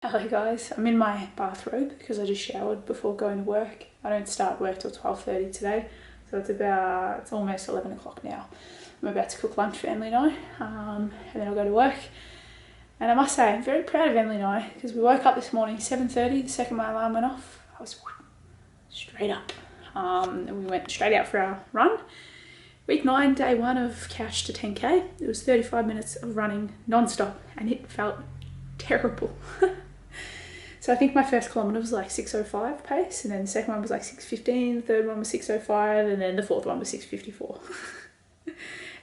Hello guys, I'm in my bathrobe because I just showered before going to work. I don't start work till 12:30 today, so it's almost 11 o'clock now. I'm about to cook lunch for Emily and I, and then I'll go to work. And I must say, I'm very proud of Emily and I because we woke up this morning 7:30, the second my alarm went off. I was straight up, and we went straight out for our run. Week 9, day 1 of Couch to 10K. It was 35 minutes of running non-stop and it felt terrible. So I think my first kilometre was like 6:05 pace, and then the second one was like 6:15, the third one was 6:05, and then the fourth one was 6:54.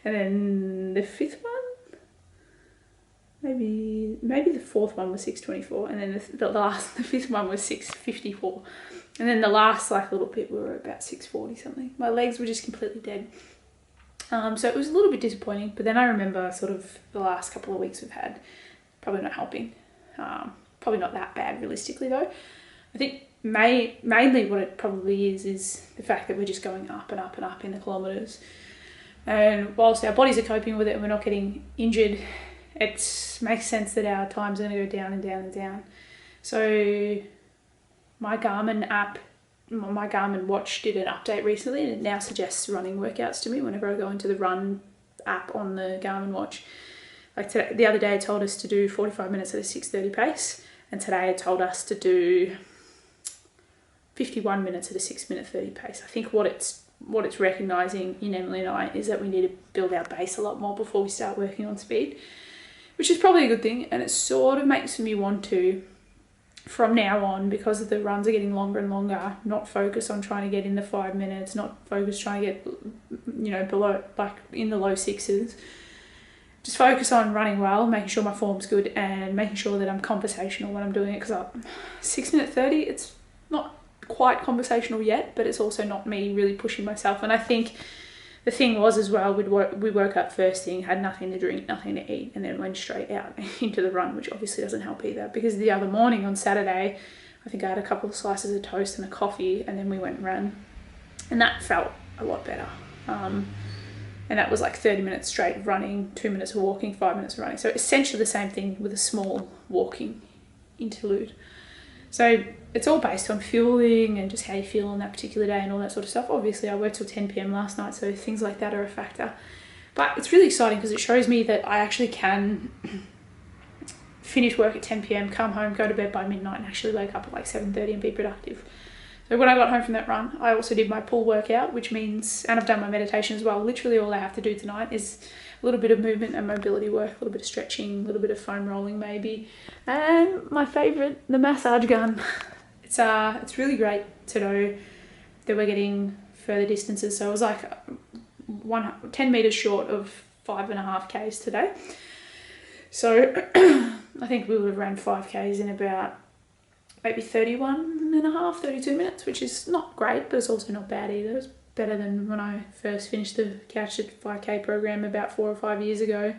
And then the fifth one, maybe the fourth one was 6:24, and then the fifth one was 6:54. And then the last like little bit we were about 6:40 something. My legs were just completely dead. So it was a little bit disappointing, but then I remember sort of the last couple of weeks we've had, probably not helping. Probably not that bad realistically though. I think mainly what it probably is the fact that we're just going up and up and up in the kilometres. And whilst our bodies are coping with it and we're not getting injured, it makes sense that our time's going to go down and down and down. So my Garmin watch did an update recently, and it now suggests running workouts to me whenever I go into the run app on the Garmin watch. Like today, the other day it told us to do 45 minutes at a 6:30 pace, and today it told us to do 51 minutes at a 6:30 pace. I think what it's recognising in Emily and I is that we need to build our base a lot more before we start working on speed, which is probably a good thing, and it sort of makes me want to, from now on, because the runs are getting longer and longer, not focus on trying to get in the 5 minutes, not focus trying to get, below, like in the low sixes. Just focus on running well, making sure my form's good, and making sure that I'm conversational when I'm doing it, because 6:30, it's not quite conversational yet, but it's also not me really pushing myself. And I think the thing was as well, we woke up first thing, had nothing to drink, nothing to eat, and then went straight out into the run, which obviously doesn't help either, because the other morning on Saturday, I think I had a couple of slices of toast and a coffee, and then we went and ran, and that felt a lot better. And that was like 30 minutes straight of running, 2 minutes of walking, 5 minutes of running. So essentially the same thing with a small walking interlude. So it's all based on fueling and just how you feel on that particular day and all that sort of stuff. Obviously I worked till 10 p.m. last night, so things like that are a factor. But it's really exciting because it shows me that I actually can finish work at 10 p.m, come home, go to bed by midnight, and actually wake up at like 7:30 and be productive. So when I got home from that run, I also did my pull workout, which means, and I've done my meditation as well, literally all I have to do tonight is a little bit of movement and mobility work, a little bit of stretching, a little bit of foam rolling maybe, and my favourite, the massage gun. It's really great to know that we're getting further distances. So I was like 10 metres short of 5.5 Ks today. So I think we would have ran 5 Ks in about maybe 32 minutes, which is not great, but it's also not bad either. It's better than when I first finished the Couch to 5K program about 4 or 5 years ago,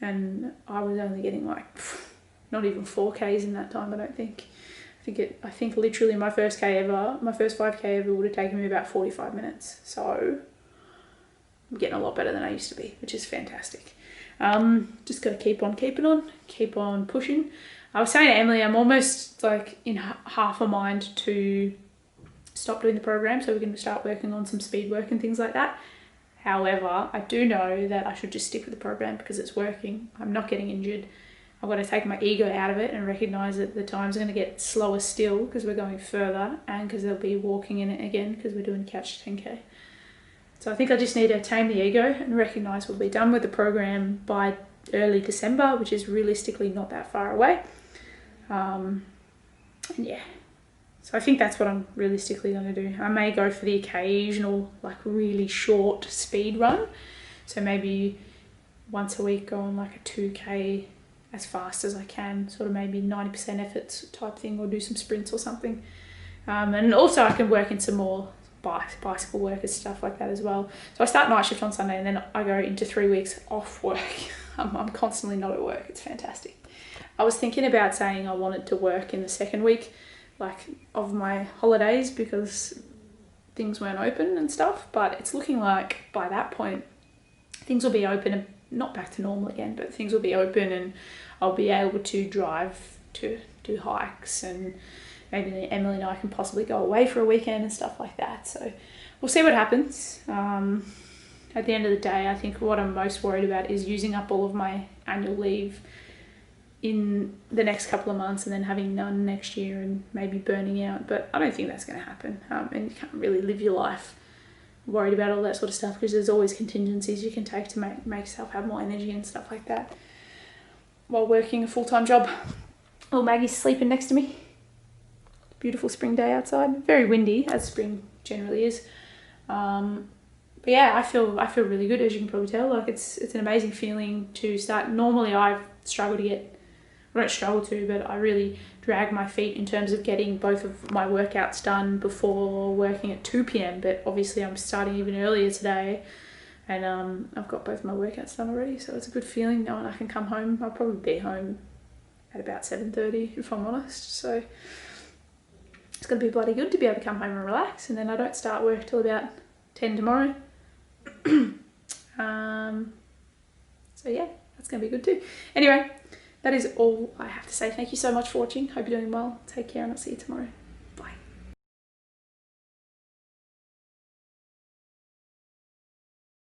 and I was only getting like not even 4 Ks in that time, I don't think. I think literally my first 5K ever would have taken me about 45 minutes. So I'm getting a lot better than I used to be, which is fantastic. Just got to keep on keeping on, keep on pushing. I was saying to Emily, I'm almost like in half a mind to stop doing the program so we can start working on some speed work and things like that. However, I do know that I should just stick with the program because it's working. I'm not getting injured. I've got to take my ego out of it and recognise that the time's going to get slower still because we're going further, and because there'll be walking in it again because we're doing Couch to 10K. So I think I just need to tame the ego and recognise we'll be done with the program by early December, which is realistically not that far away. And yeah, so I think that's what I'm realistically going to do. I may go for the occasional like really short speed run, so maybe once a week go on like a 2K as fast as I can, sort of maybe 90% efforts type thing, or do some sprints or something. And also I can work in some more bicycle work and stuff like that as well. So I start night shift on Sunday, and then I go into 3 weeks off work. I'm constantly not at work. It's fantastic. I was thinking about saying I wanted to work in the second week, like of my holidays, because things weren't open and stuff, but it's looking like by that point things will be open and not back to normal again, but things will be open and I'll be able to drive to do hikes, and maybe Emily and I can possibly go away for a weekend and stuff like that. So we'll see what happens. At the end of the day, I think what I'm most worried about is using up all of my annual leave in the next couple of months and then having none next year and maybe burning out. But I don't think that's going to happen. And you can't really live your life worried about all that sort of stuff, because there's always contingencies you can take to make yourself have more energy and stuff like that while working a full-time job. Little Maggie's sleeping next to me. Beautiful spring day outside. Very windy, as spring generally is. But yeah, I feel really good, as you can probably tell. Like it's an amazing feeling to start. Normally I struggle to get, I don't struggle to, but I really drag my feet in terms of getting both of my workouts done before working at 2 p.m. But obviously I'm starting even earlier today, and I've got both my workouts done already. So it's a good feeling knowing I can come home. I'll probably be home at about 7:30 if I'm honest. So it's going to be bloody good to be able to come home and relax, and then I don't start work till about 10 tomorrow. So yeah, that's going to be good too. Anyway, that is all I have to say. Thank you so much for watching. Hope you're doing well. Take care, and I'll see you tomorrow.